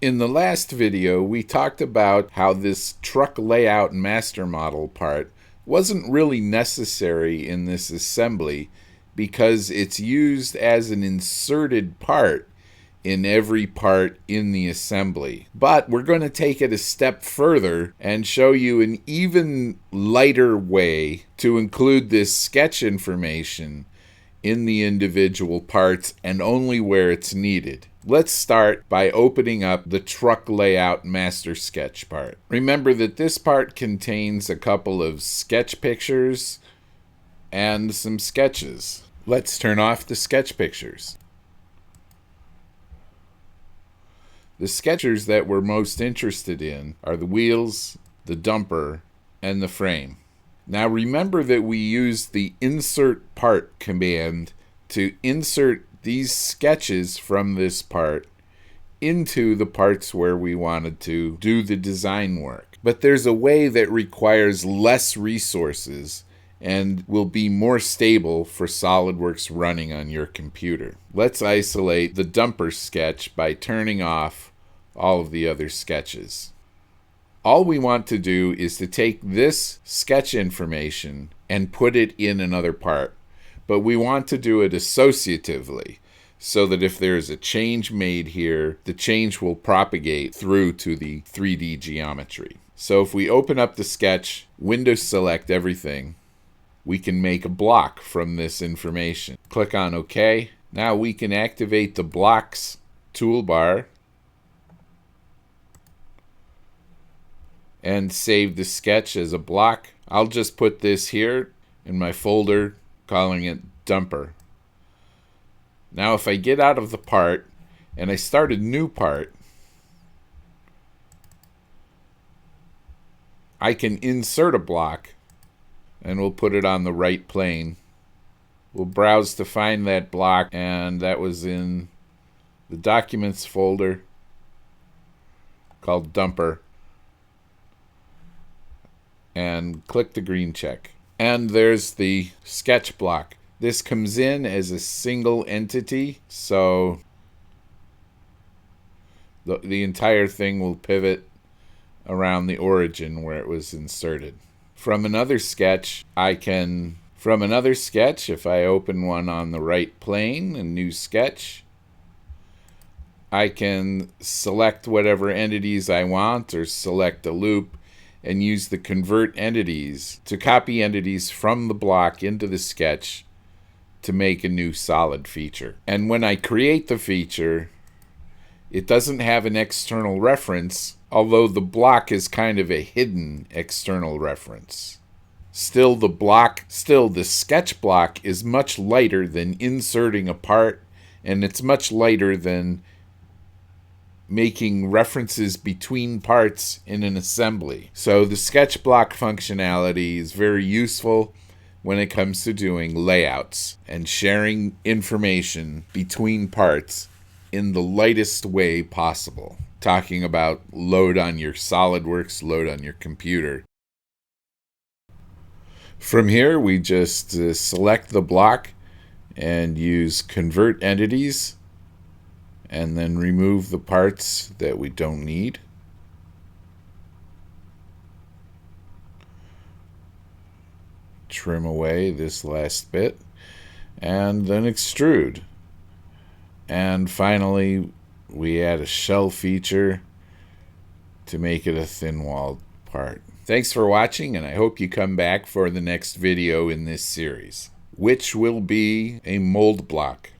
In the last video, we talked about how this truck layout master model part wasn't really necessary in this assembly because it's used as an inserted part in every part in the assembly. But we're going to take it a step further and show you an even lighter way to include this sketch information in the individual parts and only where it's needed. Let's start by opening up the truck layout master sketch part. Remember that this part contains a couple of sketch pictures and some sketches. Let's turn off the sketch pictures. The sketches that we're most interested in are the wheels, the dumper, and the frame. Now remember that we used the insert part command to insert these sketches from this part into the parts where we wanted to do the design work. But there's a way that requires less resources and will be more stable for Solidworks running on your computer. Let's isolate the dumper sketch by turning off all of the other sketches. All we want to do is to take this sketch information and put it in another part. But we want to do it associatively so that if there's a change made here, the change will propagate through to the 3D geometry. So if we open up the sketch, Windows select everything, we can make a block from this information. Click on OK. Now we can activate the blocks toolbar and save the sketch as a block. I'll just put this here in my folder, calling it dumper. Now if I get out of the part and I start a new part, I can insert a block and we'll put it on the right plane. We'll browse to find that block, and that was in the documents folder called dumper, and click the green check. And there's the sketch block. This comes in as a single entity, so the entire thing will pivot around the origin where it was inserted. From another sketch, if I open one on the right plane, a new sketch, I can select whatever entities I want or select a loop and use the convert entities to copy entities from the block into the sketch to make a new solid feature. And when I create the feature, it doesn't have an external reference, although the block is kind of a hidden external reference. Still, the sketch block is much lighter than inserting a part, and it's much lighter than making references between parts in an assembly. So the sketch block functionality is very useful when it comes to doing layouts and sharing information between parts in the lightest way possible. Talking about load on your Solidworks, load on your computer. From here, we just select the block and use convert entities, and then remove the parts that we don't need. Trim away this last bit, and then extrude. And finally, we add a shell feature to make it a thin-walled part. Thanks for watching, and I hope you come back for the next video in this series, which will be a mold block.